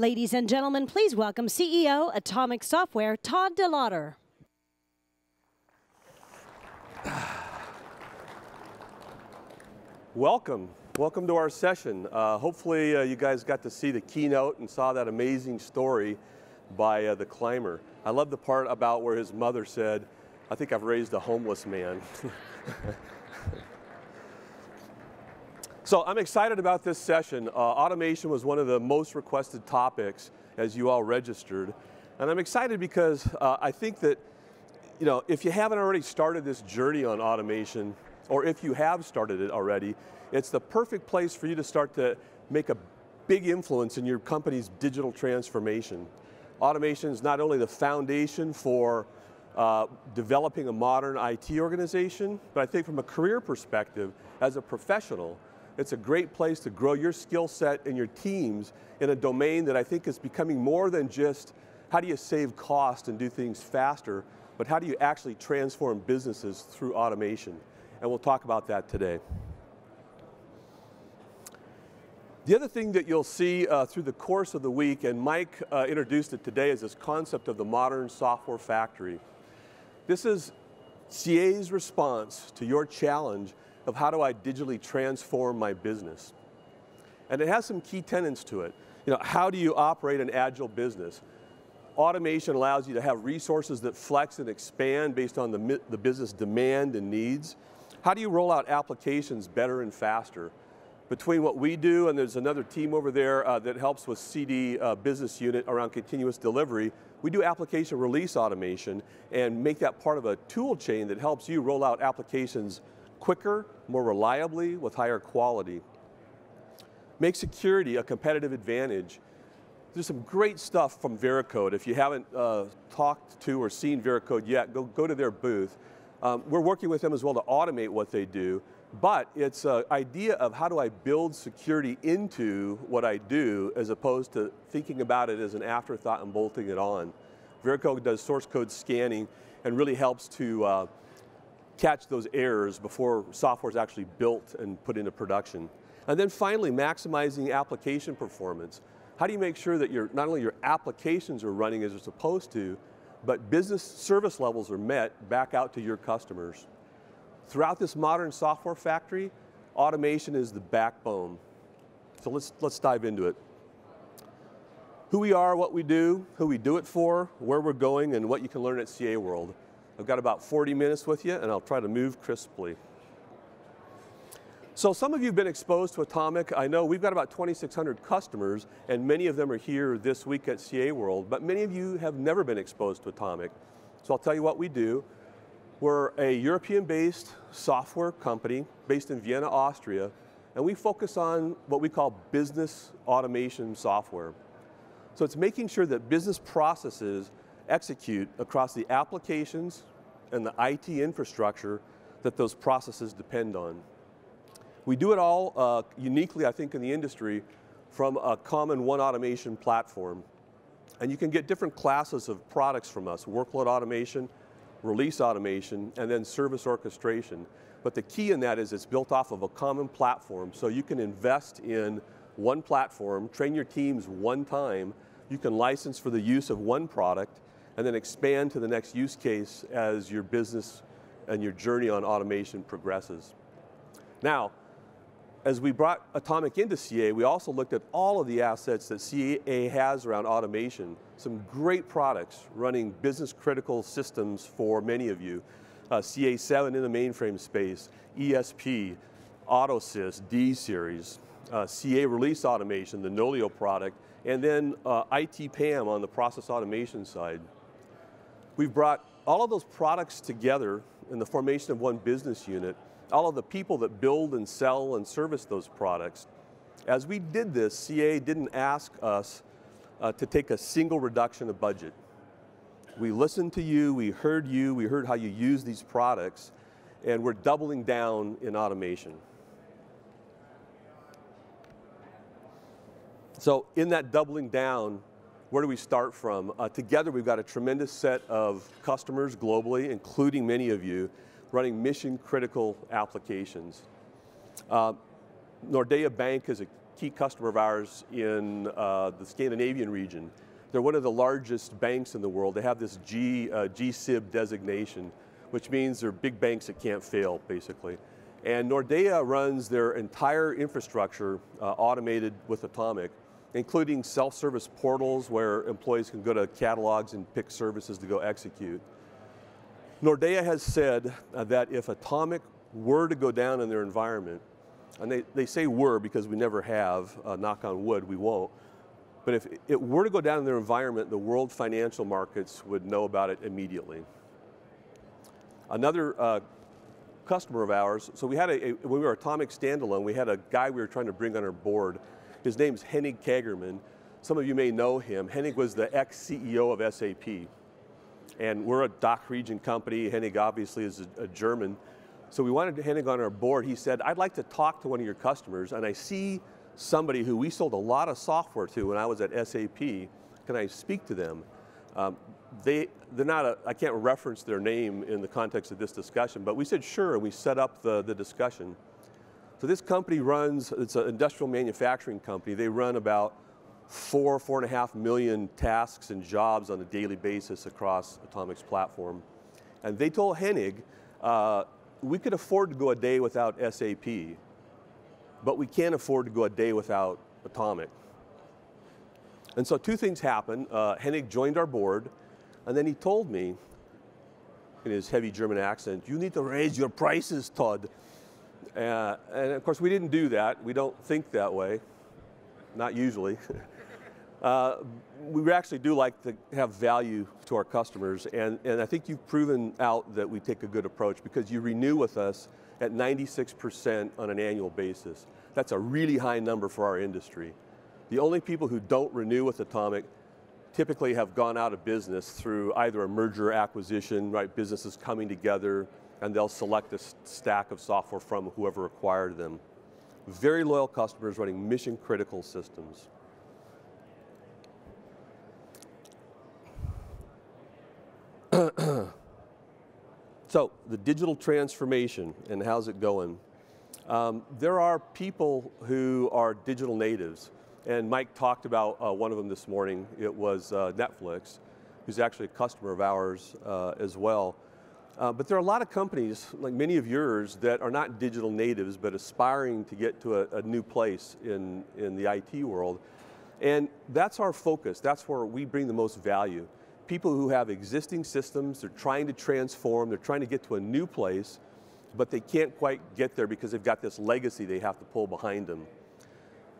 Ladies and gentlemen, please welcome CEO, Atomic Software, Todd DeLauder. Welcome to our session. Hopefully you guys got to see the keynote and saw that amazing story by the climber. I love the part about where his mother said, "I think I've raised a homeless man." So I'm excited about this session. Automation was one of the most requested topics as you all registered. And I'm excited because I think that, if you haven't already started this journey on automation, or if you have started it already, it's the perfect place for you to start to make a big influence in your company's digital transformation. Automation is not only the foundation for developing a modern IT organization, but I think from a career perspective, as a professional, it's a great place to grow your skill set and your teams in a domain that I think is becoming more than just how do you save cost and do things faster, but how do you actually transform businesses through automation? And we'll talk about that today. The other thing that you'll see through the course of the week, and Mike introduced it today, is this concept of the modern software factory. This is CA's response to your challenge of how do I digitally transform my business. And it has some key tenets to it. How do you operate an agile business? Automation allows you to have resources that flex and expand based on the business demand and needs. How do you roll out applications better and faster? Between what we do, and there's another team over there that helps with CD business unit around continuous delivery, we do application release automation and make that part of a tool chain that helps you roll out applications quicker, more reliably, with higher quality. Make security a competitive advantage. There's some great stuff from Veracode. If you haven't talked to or seen Veracode yet, go to their booth. We're working with them as well to automate what they do, but it's an idea of how do I build security into what I do as opposed to thinking about it as an afterthought and bolting it on. Veracode does source code scanning and really helps to catch those errors before software is actually built and put into production. And then finally, maximizing application performance. How do you make sure that not only your applications are running as they're supposed to, but business service levels are met back out to your customers? Throughout this modern software factory, automation is the backbone. So let's dive into it. Who we are, what we do, who we do it for, where we're going, and what you can learn at CA World. I've got about 40 minutes with you, and I'll try to move crisply. So some of you have been exposed to Atomic. I know we've got about 2,600 customers, and many of them are here this week at CA World, but many of you have never been exposed to Atomic. So I'll tell you what we do. We're a European-based software company based in Vienna, Austria, and we focus on what we call business automation software. So it's making sure that business processes execute across the applications and the IT infrastructure that those processes depend on. We do it all uniquely, I think, in the industry from a common one automation platform. And you can get different classes of products from us: workload automation, release automation, and then service orchestration. But the key in that is it's built off of a common platform, so you can invest in one platform, train your teams one time, you can license for the use of one product, and then expand to the next use case as your business and your journey on automation progresses. Now, as we brought Atomic into CA, we also looked at all of the assets that CA has around automation. Some great products running business critical systems for many of you. CA7 in the mainframe space, ESP, AutoSys, D-Series, CA release automation, the Nolio product, and then IT PAM on the process automation side. We've brought all of those products together in the formation of one business unit, all of the people that build and sell and service those products. As we did this, CA didn't ask us to take a single reduction of budget. We listened to you, we heard how you use these products, and we're doubling down in automation. So in that doubling down, where do we start from? Together we've got a tremendous set of customers globally, including many of you, running mission critical applications. Nordea Bank is a key customer of ours in the Scandinavian region. They're one of the largest banks in the world. They have this GSIB designation, which means they're big banks that can't fail, basically. And Nordea runs their entire infrastructure automated with Atomic, including self-service portals where employees can go to catalogs and pick services to go execute. Nordea has said that if Atomic were to go down in their environment, and they say were because we never have, knock on wood, we won't, but if it were to go down in their environment, the world financial markets would know about it immediately. Another customer of ours, so we had when we were Atomic standalone, we had a guy we were trying to bring on our board. His name's Henning Kagermann. Some of you may know him. Henning was the ex-CEO of SAP. And we're a DACH region company. Henning obviously is a German. So we wanted Henning on our board. He said, I'd like to talk to one of your customers, and I see somebody who we sold a lot of software to when I was at SAP. Can I speak to them? They're not I can't reference their name in the context of this discussion, but we said sure, and we set up the discussion. So this company runs, it's an industrial manufacturing company. They run about 4.5 million tasks and jobs on a daily basis across Atomic's platform. And they told Henning, we could afford to go a day without SAP, but we can't afford to go a day without Atomic. And so two things happened. Henning joined our board, and then he told me, in his heavy German accent, you need to raise your prices, Todd. And of course, we didn't do that. We don't think that way, not usually. We actually do like to have value to our customers, and I think you've proven out that we take a good approach because you renew with us at 96% on an annual basis. That's a really high number for our industry. The only people who don't renew with Atomic typically have gone out of business through either a merger or acquisition, right? Businesses coming together, and they'll select a stack of software from whoever acquired them. Very loyal customers running mission-critical systems. So, the digital transformation, and how's it going? There are people who are digital natives, and Mike talked about one of them this morning. It was Netflix, who's actually a customer of ours as well. But there are a lot of companies, like many of yours, that are not digital natives, but aspiring to get to a new place in the IT world. And that's our focus. That's where we bring the most value. People who have existing systems, they're trying to transform, they're trying to get to a new place, but they can't quite get there because they've got this legacy they have to pull behind them.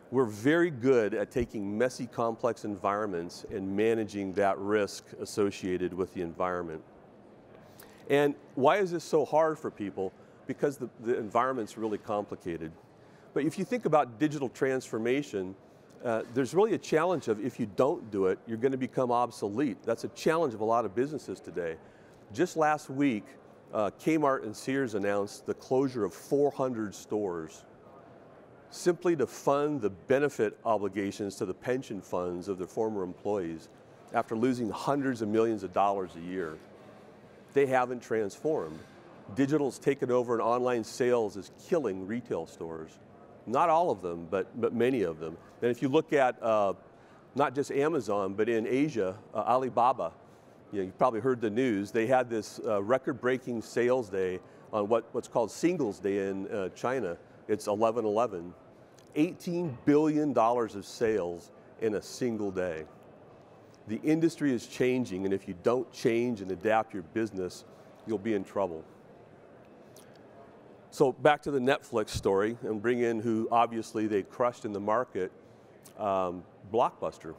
We're very good at taking messy, complex environments and managing that risk associated with the environment. And why is this so hard for people? Because the environment's really complicated. But if you think about digital transformation, there's really a challenge of if you don't do it, you're going to become obsolete. That's a challenge of a lot of businesses today. Just last week, Kmart and Sears announced the closure of 400 stores simply to fund the benefit obligations to the pension funds of their former employees after losing hundreds of millions of dollars a year. They haven't transformed. Digital's taken over and online sales is killing retail stores. Not all of them, but many of them. And if you look at not just Amazon, but in Asia, Alibaba, you've probably heard the news, they had this record-breaking sales day on what's called Singles Day in China. It's 11/11. $18 billion of sales in a single day. The industry is changing, and if you don't change and adapt your business, you'll be in trouble. So back to the Netflix story, and bring in who obviously they crushed in the market, Blockbuster.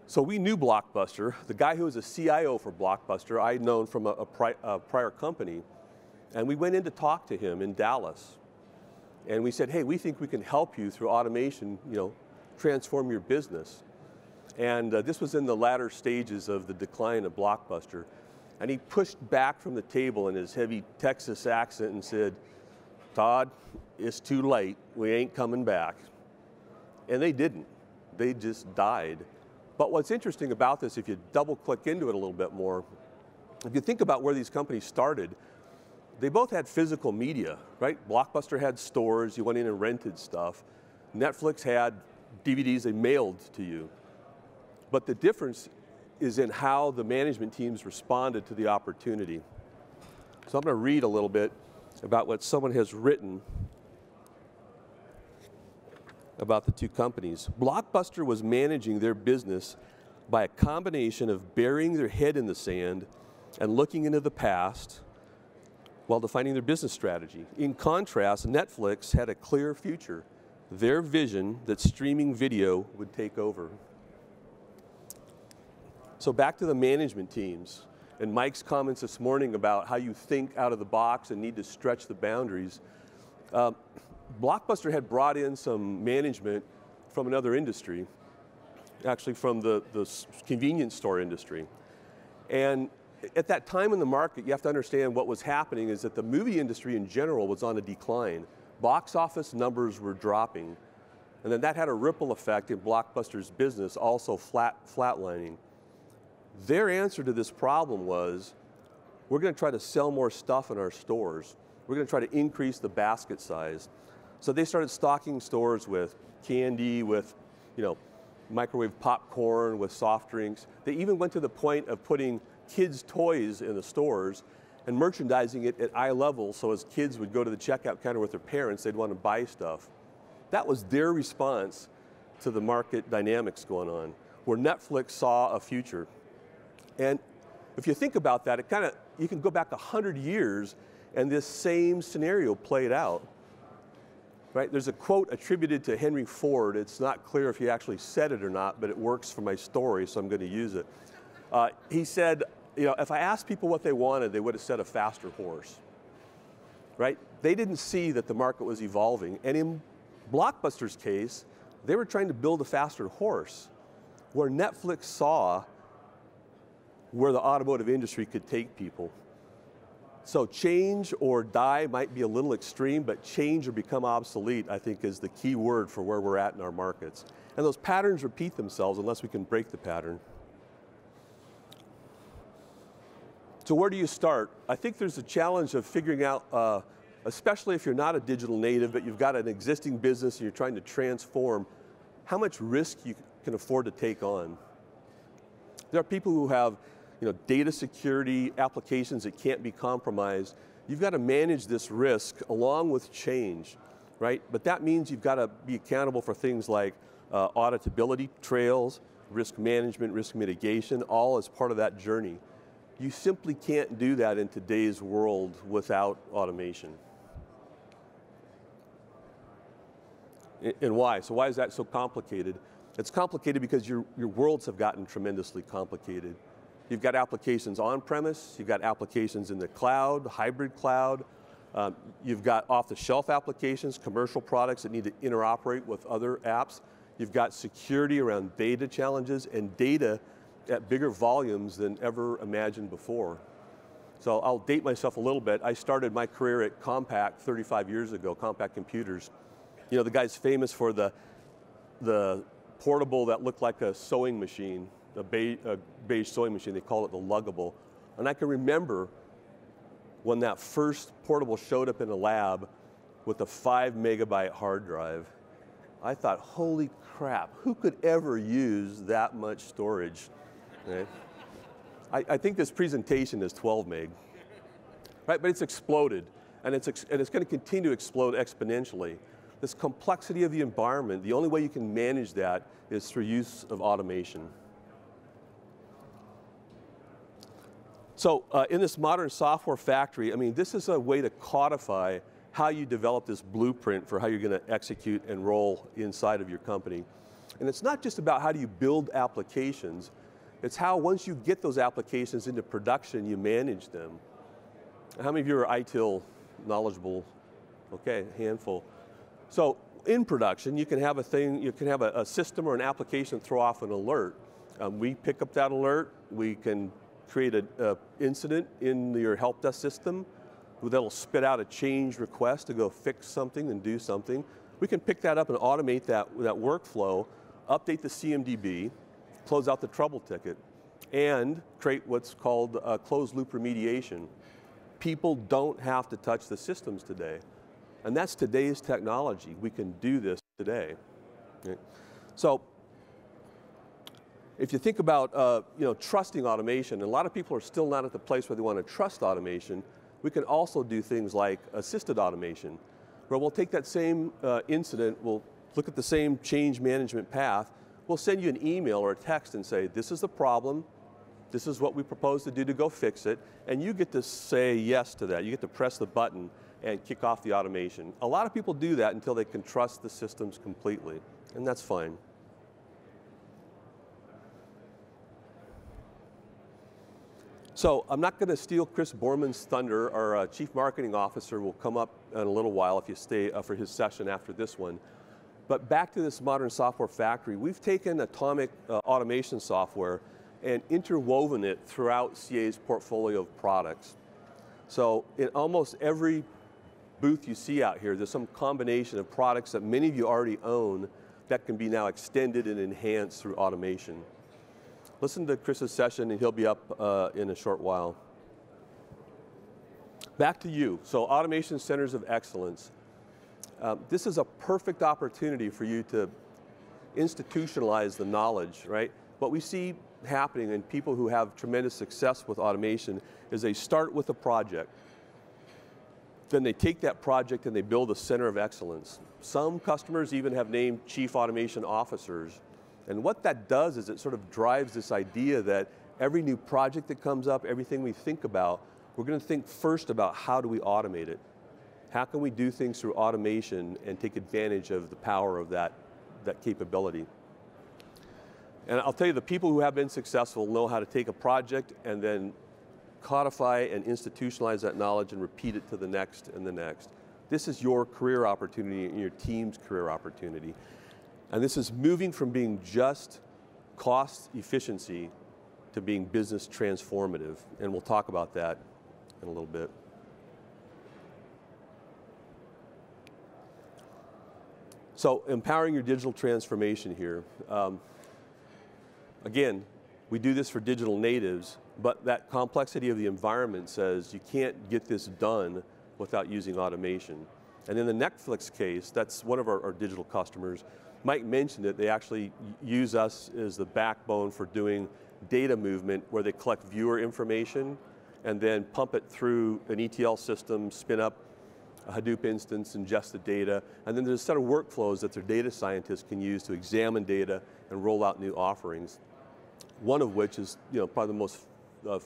So we knew Blockbuster. The guy who was a CIO for Blockbuster, I had known from a prior company, and we went in to talk to him in Dallas. And we said, hey, we think we can help you through automation, transform your business. And this was in the latter stages of the decline of Blockbuster. And he pushed back from the table in his heavy Texas accent and said, Todd, it's too late. We ain't coming back. And they didn't. They just died. But what's interesting about this, if you double click into it a little bit more, if you think about where these companies started, they both had physical media, right? Blockbuster had stores, you went in and rented stuff. Netflix had DVDs they mailed to you. But the difference is in how the management teams responded to the opportunity. So I'm going to read a little bit about what someone has written about the two companies. Blockbuster was managing their business by a combination of burying their head in the sand and looking into the past while defining their business strategy. In contrast, Netflix had a clear future, their vision that streaming video would take over. So back to the management teams, and Mike's comments this morning about how you think out of the box and need to stretch the boundaries. Blockbuster had brought in some management from another industry, actually from the convenience store industry. And at that time in the market, you have to understand what was happening is that the movie industry in general was on a decline. Box office numbers were dropping. And then that had a ripple effect in Blockbuster's business, also flatlining. Their answer to this problem was, we're going to try to sell more stuff in our stores. We're going to try to increase the basket size. So they started stocking stores with candy, with microwave popcorn, with soft drinks. They even went to the point of putting kids' toys in the stores and merchandising it at eye level, so as kids would go to the checkout counter with their parents, they'd want to buy stuff. That was their response to the market dynamics going on, where Netflix saw a future. And if you think about that, you can go back 100 years and this same scenario played out. Right? There's a quote attributed to Henry Ford. It's not clear if he actually said it or not, but it works for my story, so I'm going to use it. He said, if I asked people what they wanted, they would have said a faster horse. Right? They didn't see that the market was evolving. And in Blockbuster's case, they were trying to build a faster horse, where Netflix saw where the automotive industry could take people. So change or die might be a little extreme, but change or become obsolete, I think, is the key word for where we're at in our markets. And those patterns repeat themselves unless we can break the pattern. So where do you start? I think there's a challenge of figuring out, especially if you're not a digital native, but you've got an existing business and you're trying to transform, how much risk you can afford to take on. There are people who have data security applications that can't be compromised. You've got to manage this risk along with change, right? But that means you've got to be accountable for things like auditability, trails, risk management, risk mitigation, all as part of that journey. You simply can't do that in today's world without automation. And why? So why is that so complicated? It's complicated because your worlds have gotten tremendously complicated. You've got applications on-premise, you've got applications in the cloud, hybrid cloud, you've got off-the-shelf applications, commercial products that need to interoperate with other apps. You've got security around data challenges and data at bigger volumes than ever imagined before. So I'll date myself a little bit. I started my career at Compaq 35 years ago, Compaq Computers. The guy's famous for the portable that looked like a sewing machine, a beige sewing machine. They call it the Luggable. And I can remember when that first portable showed up in a lab with a 5 megabyte hard drive. I thought, holy crap, who could ever use that much storage? Right? I think this presentation is 12 meg, right? But it's exploded, and it's going to continue to explode exponentially. This complexity of the environment, the only way you can manage that is through use of automation. So in this modern software factory, this is a way to codify how you develop this blueprint for how you're going to execute and roll inside of your company. And it's not just about how do you build applications, it's how once you get those applications into production, you manage them. How many of you are ITIL knowledgeable? Okay, a handful. So in production, you can have a system or an application throw off an alert. We pick up that alert, we can create an incident in your help desk system that'll spit out a change request to go fix something and do something. We can pick that up and automate that workflow, update the CMDB, close out the trouble ticket, and create what's called closed loop remediation. People don't have to touch the systems today. And that's today's technology. We can do this. today. Okay. So if you think about trusting automation, and a lot of people are still not at the place where they want to trust automation, we can also do things like assisted automation, where we'll take that same incident, we'll look at the same change management path, we'll send you an email or a text and say, this is the problem, this is what we propose to do to go fix it, and you get to say yes to that. You get to press the button and kick off the automation. A lot of people do that until they can trust the systems completely, and that's fine. So I'm not going to steal Chris Borman's thunder. Our Chief Marketing Officer will come up in a little while if you stay for his session after this one. But back to this modern software factory, we've taken atomic automation software and interwoven it throughout CA's portfolio of products. So in almost every booth you see out here, there's some combination of products that many of you already own that can be now extended and enhanced through automation. Listen to Chris's session and he'll be up in a short while. Back to you. So Automation Centers of Excellence. This is a perfect opportunity for you to institutionalize the knowledge, right? What we see happening in people who have tremendous success with automation is they start with a project. Then they take that project and they build a center of excellence. Some customers even have named chief automation officers. And what that does is it sort of drives this idea that every new project that comes up, everything we think about, we're going to think first about how do we automate it? How can we do things through automation and take advantage of the power of that capability? And I'll tell you, the people who have been successful know how to take a project and then codify and institutionalize that knowledge and repeat it to the next and the next. This is your career opportunity and your team's career opportunity. And this is moving from being just cost efficiency to being business transformative. And we'll talk about that in a little bit. So empowering your digital transformation here. Again, we do this for digital natives, but that complexity of the environment says you can't get this done without using automation. And in the Netflix case, that's one of our digital customers. Mike mentioned it, they actually use us as the backbone for doing data movement where they collect viewer information and then pump it through an ETL system, spin up a Hadoop instance, ingest the data, and then there's a set of workflows that their data scientists can use to examine data and roll out new offerings. One of which is probably the most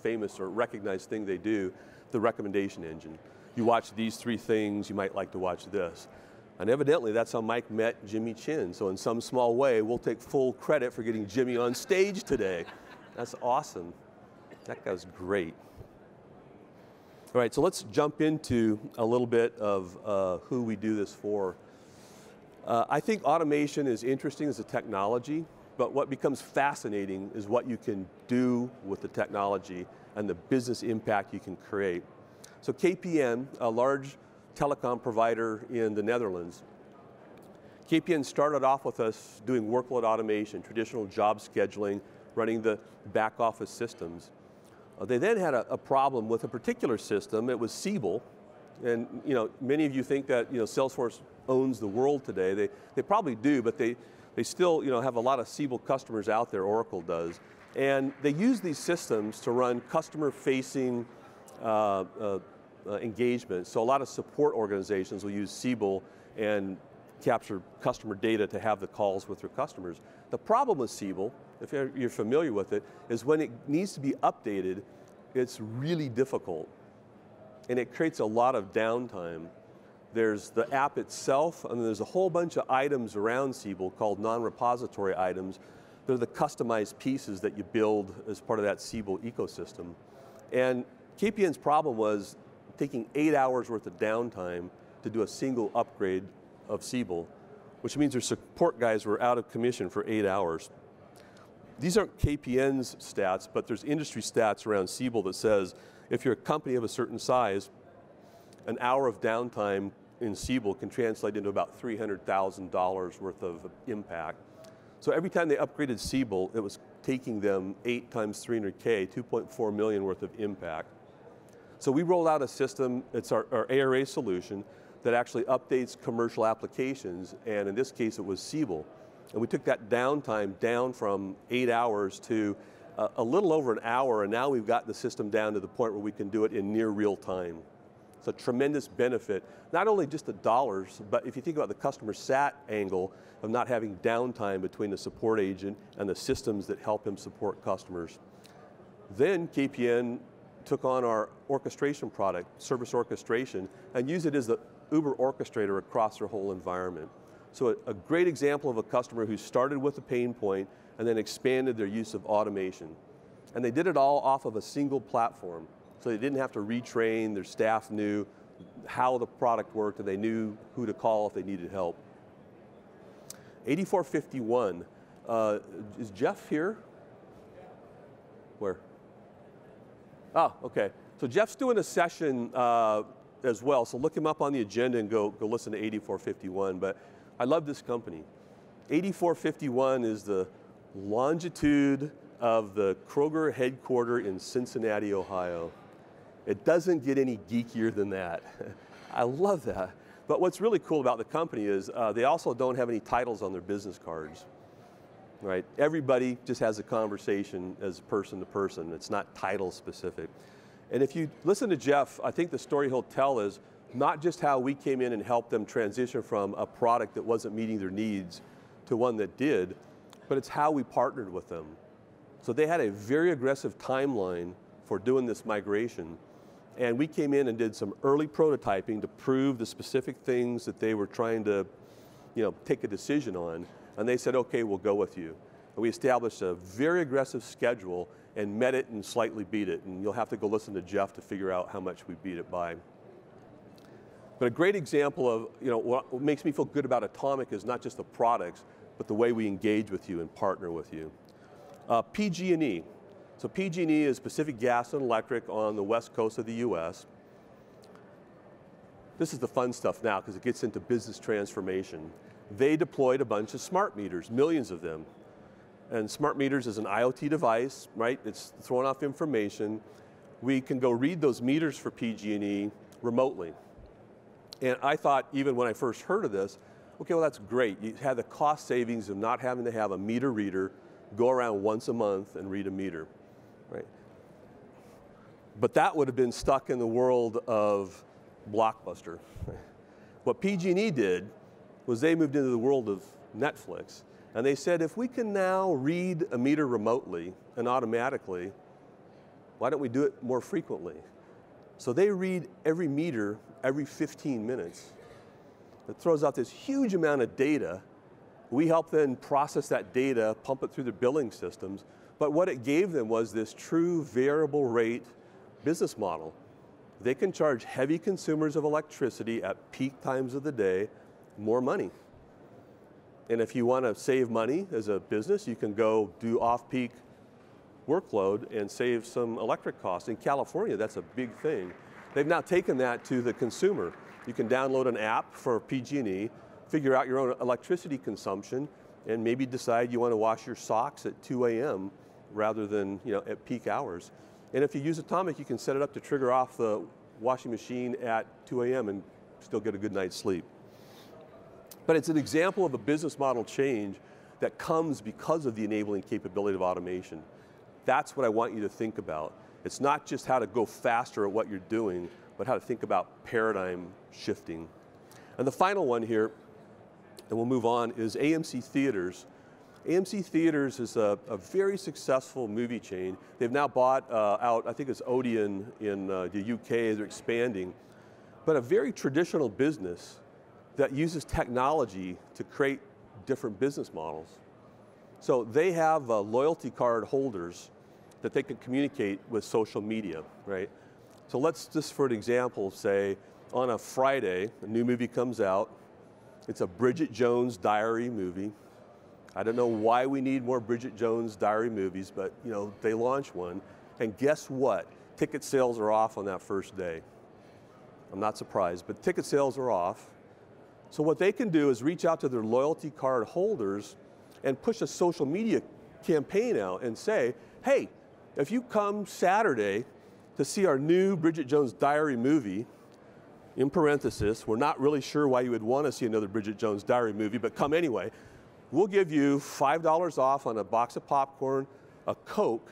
famous or recognized thing they do, the recommendation engine. You watch these 3 things, you might like to watch this. And evidently that's how Mike met Jimmy Chin. So in some small way, we'll take full credit for getting Jimmy on stage today. That's awesome. That guy's great. All right, so let's jump into a little bit of who we do this for. I think automation is interesting as a technology, but what becomes fascinating is what you can do with the technology and the business impact you can create. So KPN, a large telecom provider in the Netherlands. KPN started off with us doing workload automation, traditional job scheduling, running the back office systems. They then had a problem with a particular system. It was Siebel, and many of you think that Salesforce owns the world today. They probably do, but they still have a lot of Siebel customers out there. Oracle does, and they use these systems to run customer-facing engagement. So a lot of support organizations will use Siebel and capture customer data to have the calls with their customers. The problem with Siebel, if you're familiar with it, is when it needs to be updated, it's really difficult. And it creates a lot of downtime. There's the app itself, and there's a whole bunch of items around Siebel called non-repository items. They're the customized pieces that you build as part of that Siebel ecosystem. And KPN's problem was taking 8 hours worth of downtime to do a single upgrade of Siebel, which means their support guys were out of commission for 8 hours. These aren't KPN's stats, but there's industry stats around Siebel that says if you're a company of a certain size, an hour of downtime in Siebel can translate into about $300,000 worth of impact. So every time they upgraded Siebel, it was taking them 8 times 300K, 2.4 million worth of impact. So we rolled out a system, it's our ARA solution, that actually updates commercial applications, and in this case it was Siebel. And we took that downtime down from 8 hours to a little over an hour, and now we've got the system down to the point where we can do it in near real time. It's a tremendous benefit, not only just the dollars, but if you think about the customer sat angle of not having downtime between the support agent and the systems that help him support customers. Then KPN took on our orchestration product, service orchestration, and used it as the Uber orchestrator across their whole environment. So a great example of a customer who started with a pain point and then expanded their use of automation. And they did it all off of a single platform. So they didn't have to retrain, their staff knew how the product worked and they knew who to call if they needed help. 8451, is Jeff here? Where? Oh, okay. So Jeff's doing a session as well, so look him up on the agenda and go listen to 8451, but I love this company. 8451 is the longitude of the Kroger headquarters in Cincinnati, Ohio. It doesn't get any geekier than that. I love that. But what's really cool about the company is they also don't have any titles on their business cards, right? Everybody just has a conversation as person to person. It's not title specific. And if you listen to Jeff, I think the story he'll tell is not just how we came in and helped them transition from a product that wasn't meeting their needs to one that did, but it's how we partnered with them. So they had a very aggressive timeline for doing this migration. And we came in and did some early prototyping to prove the specific things that they were trying to, take a decision on. And they said, okay, we'll go with you. And we established a very aggressive schedule and met it and slightly beat it. And you'll have to go listen to Jeff to figure out how much we beat it by. But a great example of what makes me feel good about Atomic is not just the products, but the way we engage with you and partner with you. PG&E. So PG&E is Pacific Gas and Electric on the west coast of the US. This is the fun stuff now because it gets into business transformation. They deployed a bunch of smart meters, millions of them. And smart meters is an IoT device, right? It's throwing off information. We can go read those meters for PG&E remotely. And I thought, even when I first heard of this, okay, well that's great. You have the cost savings of not having to have a meter reader go around once a month and read a meter. Right? But that would have been stuck in the world of Blockbuster. What PG&E did was they moved into the world of Netflix, and they said, if we can now read a meter remotely and automatically, why don't we do it more frequently? So they read every meter every 15 minutes. It throws out this huge amount of data. We help then process that data, pump it through the billing systems, but what it gave them was this true variable rate business model. They can charge heavy consumers of electricity at peak times of the day more money. And if you want to save money as a business, you can go do off-peak workload and save some electric costs. In California, that's a big thing. They've now taken that to the consumer. You can download an app for PG&E, figure out your own electricity consumption, and maybe decide you want to wash your socks at 2 a.m. rather than at peak hours. And if you use Atomic, you can set it up to trigger off the washing machine at 2 a.m. and still get a good night's sleep. But it's an example of a business model change that comes because of the enabling capability of automation. That's what I want you to think about. It's not just how to go faster at what you're doing, but how to think about paradigm shifting. And the final one here, and we'll move on, is AMC Theaters. AMC Theaters is a very successful movie chain. They've now bought out, I think it's Odeon in the UK, they're expanding. But a very traditional business that uses technology to create different business models. So they have loyalty card holders that they can communicate with social media, right? So let's just, for an example, say on a Friday, a new movie comes out. It's a Bridget Jones Diary movie. I don't know why we need more Bridget Jones Diary movies, but they launch one. And guess what? Ticket sales are off on that first day. I'm not surprised, but ticket sales are off. So what they can do is reach out to their loyalty card holders and push a social media campaign out and say, hey, if you come Saturday to see our new Bridget Jones Diary movie, in parenthesis, we're not really sure why you would want to see another Bridget Jones' Diary movie, but come anyway, we'll give you $5 off on a box of popcorn, a Coke,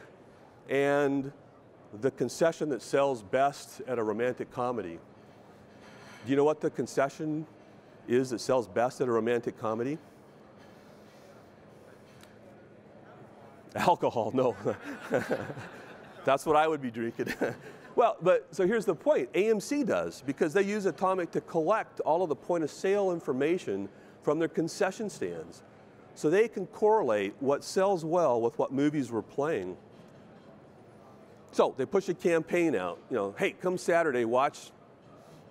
and the concession that sells best at a romantic comedy. Do you know what the concession is that sells best at a romantic comedy? Alcohol, no. That's what I would be drinking. Well, but so here's the point. AMC does, because they use Atomic to collect all of the point of sale information from their concession stands. So they can correlate what sells well with what movies we're playing. So they push a campaign out, hey, come Saturday, watch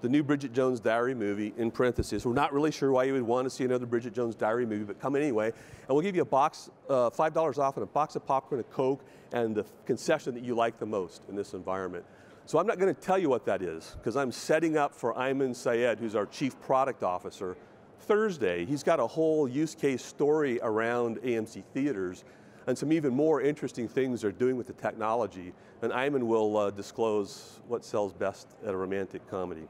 the new Bridget Jones' Diary movie, in parentheses. We're not really sure why you would want to see another Bridget Jones' Diary movie, but come anyway. And we'll give you a box, $5 off and a box of popcorn, a Coke, and the concession that you like the most in this environment. So I'm not going to tell you what that is, because I'm setting up for Ayman Syed, who's our Chief Product Officer, Thursday. He's got a whole use case story around AMC theaters and some even more interesting things they're doing with the technology. And Ayman will disclose what sells best at a romantic comedy.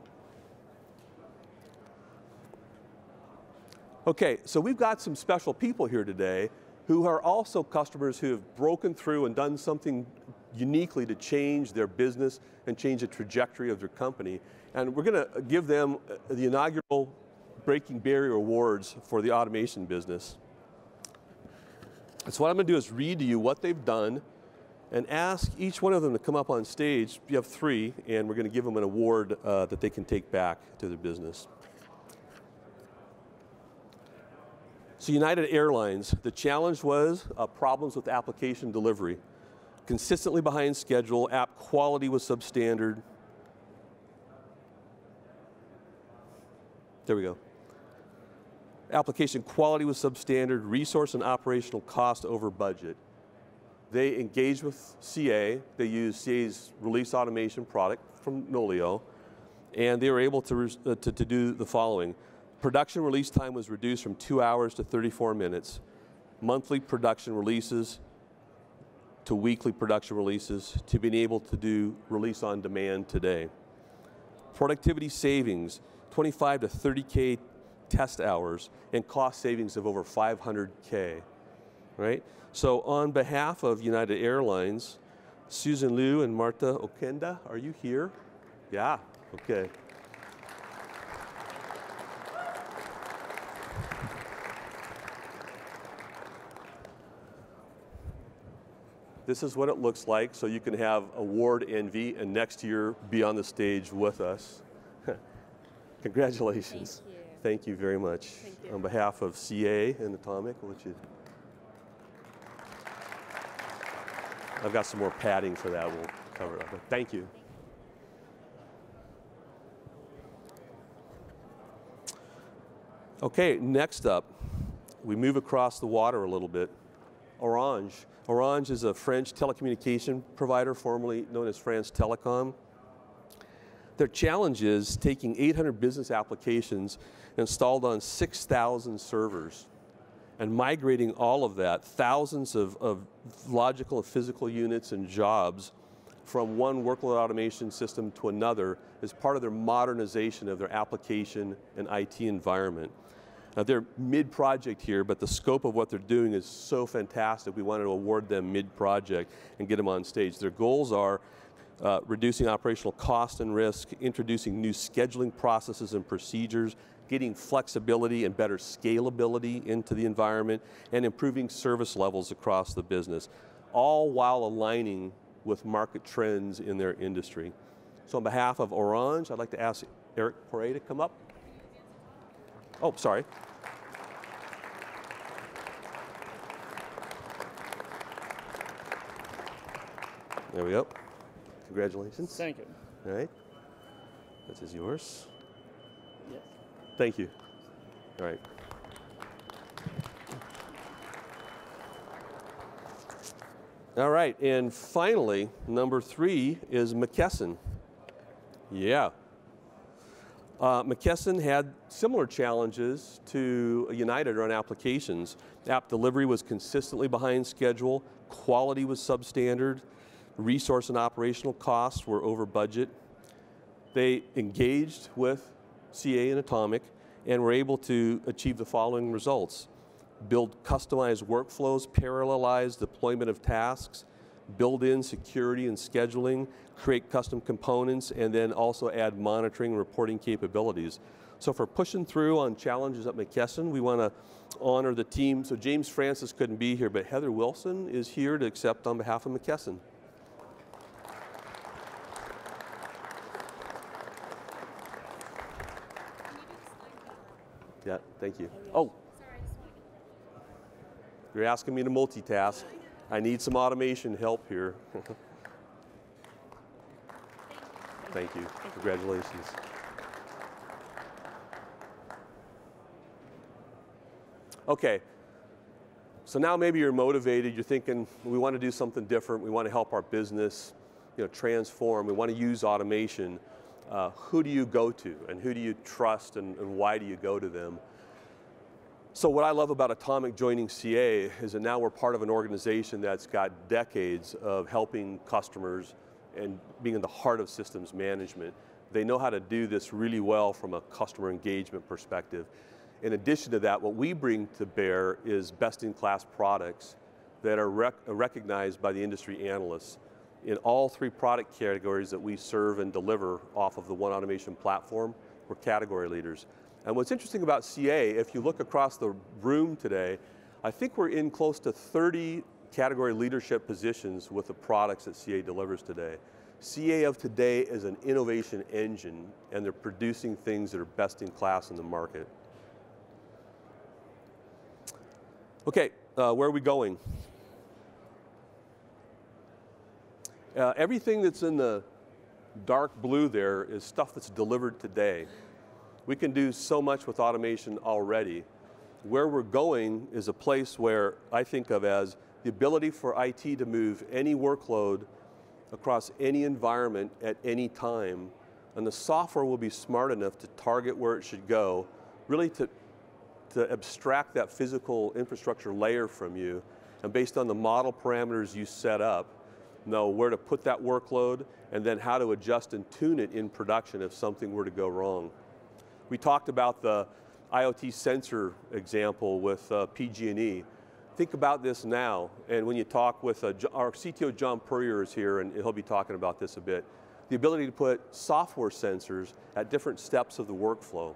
Okay, so we've got some special people here today who are also customers who have broken through and done something uniquely to change their business and change the trajectory of their company. And we're going to give them the inaugural Breaking Barrier Awards for the automation business. So what I'm going to do is read to you what they've done and ask each one of them to come up on stage. You have 3, and we're going to give them an award that they can take back to their business. So United Airlines, the challenge was problems with application delivery. Consistently behind schedule, app quality was substandard. There we go. Application quality was substandard, resource and operational cost over budget. They engaged with CA. They used CA's release automation product from Nolio, and they were able to do the following. Production release time was reduced from 2 hours to 34 minutes. Monthly production releases to weekly production releases to being able to do release on demand today. Productivity savings, 25 to 30K test hours, and cost savings of over 500K, right? So on behalf of United Airlines, Susan Liu and Martha Okenda, are you here? Yeah, okay. This is what it looks like, so you can have award envy, and next year be on the stage with us. Congratulations. Thank you. Thank you very much. Thank you. On behalf of CA and Atomic, I've got some more padding for that. We'll cover it up. Thank you. Okay, next up, we move across the water a little bit. Orange. Orange is a French telecommunication provider, formerly known as France Telecom. Their challenge is taking 800 business applications installed on 6,000 servers and migrating all of that, thousands of logical and physical units and jobs from one workload automation system to another as part of their modernization of their application and IT environment. Now they're mid-project here, but the scope of what they're doing is so fantastic, we wanted to award them mid-project and get them on stage. Their goals are reducing operational cost and risk, introducing new scheduling processes and procedures, getting flexibility and better scalability into the environment, and improving service levels across the business, all while aligning with market trends in their industry. So on behalf of Orange, I'd like to ask Eric Poré to come up. Oh, sorry. There we go. Congratulations. Thank you. All right. This is yours. Yes. Thank you. All right. All right, and finally, number 3 is McKesson. Yeah. McKesson had similar challenges to United around applications. App delivery was consistently behind schedule, quality was substandard, resource and operational costs were over budget. They engaged with CA and Atomic, and we're able to achieve the following results. Build customized workflows, parallelize deployment of tasks, build in security and scheduling, create custom components, and then also add monitoring and reporting capabilities. So if we're pushing through on challenges at McKesson, we want to honor the team. So James Francis couldn't be here, but Heather Wilson is here to accept on behalf of McKesson. Yeah, thank you. Oh, you're asking me to multitask. I need some automation help here. Thank you. Congratulations. Okay, so now maybe you're motivated, you're thinking, we want to do something different, we want to help our business transform, we want to use automation. Who do you go to, and who do you trust, and why do you go to them? So what I love about Atomic joining CA is that now we're part of an organization that's got decades of helping customers and being in the heart of systems management. They know how to do this really well from a customer engagement perspective. In addition to that, what we bring to bear is best-in-class products that are recognized by the industry analysts. In all three product categories that we serve and deliver off of the One Automation platform, we're category leaders. And what's interesting about CA, if you look across the room today, I think we're in close to 30 category leadership positions with the products that CA delivers today. CA of today is an innovation engine, and they're producing things that are best in class in the market. Okay, where are we going? Everything that's in the dark blue there is stuff that's delivered today. We can do so much with automation already. Where we're going is a place where I think of as the ability for IT to move any workload across any environment at any time, and the software will be smart enough to target where it should go, really to abstract that physical infrastructure layer from you, and based on the model parameters you set up, know where to put that workload, and then how to adjust and tune it in production if something were to go wrong. We talked about the IoT sensor example with PG&E. Think about this now, and when you talk with our CTO John Purrier is here, and he'll be talking about this a bit. The ability to put software sensors at different steps of the workflow.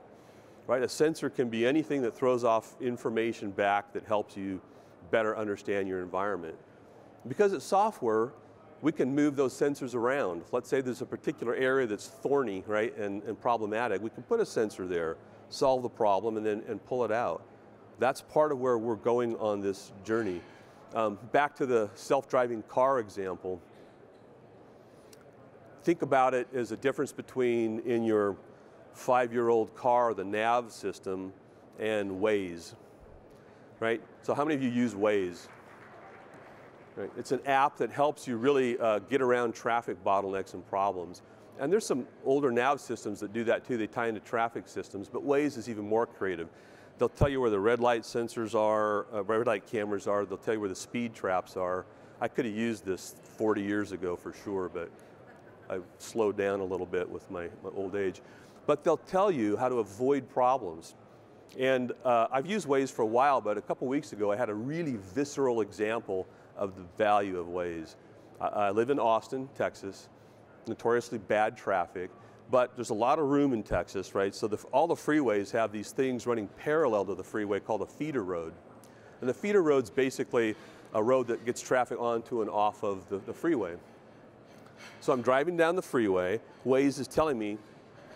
Right? A sensor can be anything that throws off information back that helps you better understand your environment. Because it's software, we can move those sensors around. Let's say there's a particular area that's thorny, right, and problematic. We can put a sensor there, solve the problem, and pull it out. That's part of where we're going on this journey. Back to the self-driving car example. Think about it as a difference between in your 5-year-old car, the nav system, and Waze, right? So how many of you use Waze? Right. It's an app that helps you really get around traffic bottlenecks and problems. And there's some older nav systems that do that too. They tie into traffic systems, but Waze is even more creative. They'll tell you where the red light sensors are, red light cameras are. They'll tell you where the speed traps are. I could have used this 40 years ago for sure, but I've slowed down a little bit with my old age. But they'll tell you how to avoid problems. And I've used Waze for a while, but a couple weeks ago I had a really visceral example of the value of Waze. I live in Austin, Texas, notoriously bad traffic, but there's a lot of room in Texas, right? So all the freeways have these things running parallel to the freeway called a feeder road. And the feeder road's basically a road that gets traffic onto and off of the freeway. So I'm driving down the freeway, Waze is telling me,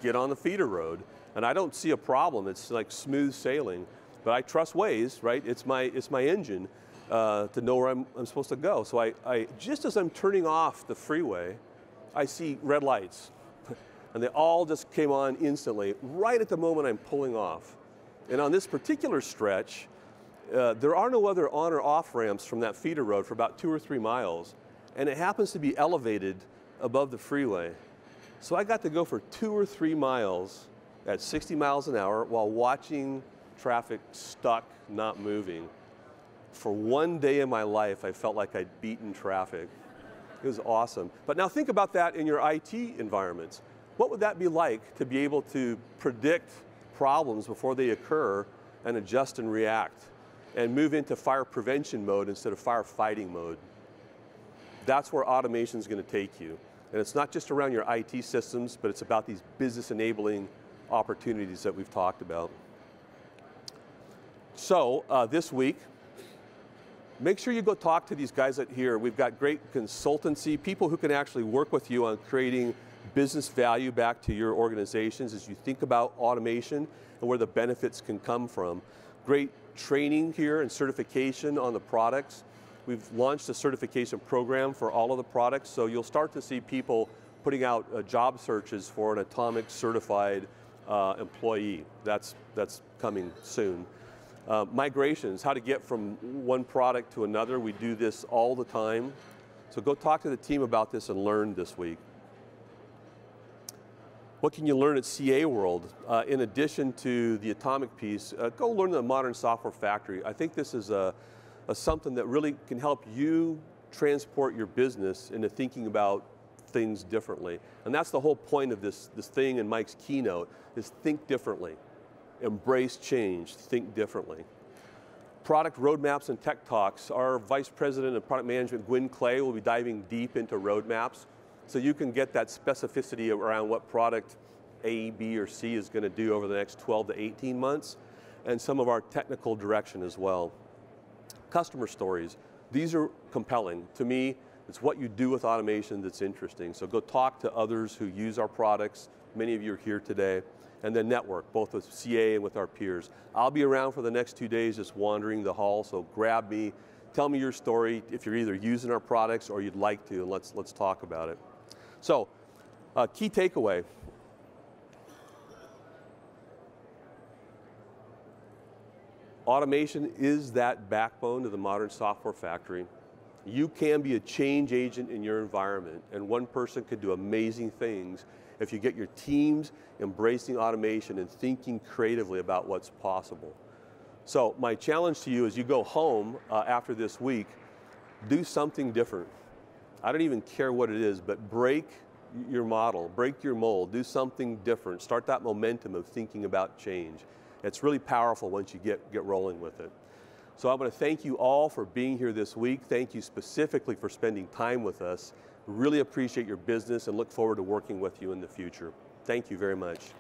get on the feeder road, and I don't see a problem. It's like smooth sailing, but I trust Waze, right? It's my engine to know where I'm supposed to go. So I just as I'm turning off the freeway, I see red lights, and they all just came on instantly, right at the moment I'm pulling off. And on this particular stretch, there are no other on or off ramps from that feeder road for about 2 or 3 miles, and it happens to be elevated above the freeway. So I got to go for 2 or 3 miles at 60 miles an hour while watching traffic stuck, not moving. For one day in my life, I felt like I'd beaten traffic. It was awesome. But now think about that in your IT environments. What would that be like to be able to predict problems before they occur and adjust and react and move into fire prevention mode instead of firefighting mode? That's where automation is going to take you. And it's not just around your IT systems, but it's about these business enabling opportunities that we've talked about. So this week, make sure you go talk to these guys out here. We've got great consultancy, people who can actually work with you on creating business value back to your organizations as you think about automation and where the benefits can come from. Great training here and certification on the products. We've launched a certification program for all of the products, so you'll start to see people putting out job searches for an Atomic certified employee. That's coming soon. Migrations, how to get from one product to another. We do this all the time. So go talk to the team about this and learn this week. What can you learn at CA World? In addition to the Atomic piece, go learn the Modern Software Factory. I think this is something that really can help you transport your business into thinking about things differently. And that's the whole point of this thing in Mike's keynote, is think differently. Embrace change, think differently. Product roadmaps and tech talks. Our Vice President of Product Management, Gwyn Clay, will be diving deep into roadmaps so you can get that specificity around what product A, B, or C is going to do over the next 12 to 18 months, and some of our technical direction as well. Customer stories. These are compelling. To me, it's what you do with automation that's interesting. So go talk to others who use our products. Many of you are here today. And then network, both with CA and with our peers. I'll be around for the next 2 days just wandering the hall, so grab me, tell me your story if you're either using our products or you'd like to, and let's talk about it. So, key takeaway. Automation is that backbone to the Modern Software Factory. You can be a change agent in your environment, and one person could do amazing things if you get your teams embracing automation and thinking creatively about what's possible. So my challenge to you as you go home after this week, do something different. I don't even care what it is, but break your model, break your mold, do something different. Start that momentum of thinking about change. It's really powerful once you get rolling with it. So I want to thank you all for being here this week. Thank you specifically for spending time with us. Really appreciate your business and look forward to working with you in the future. Thank you very much.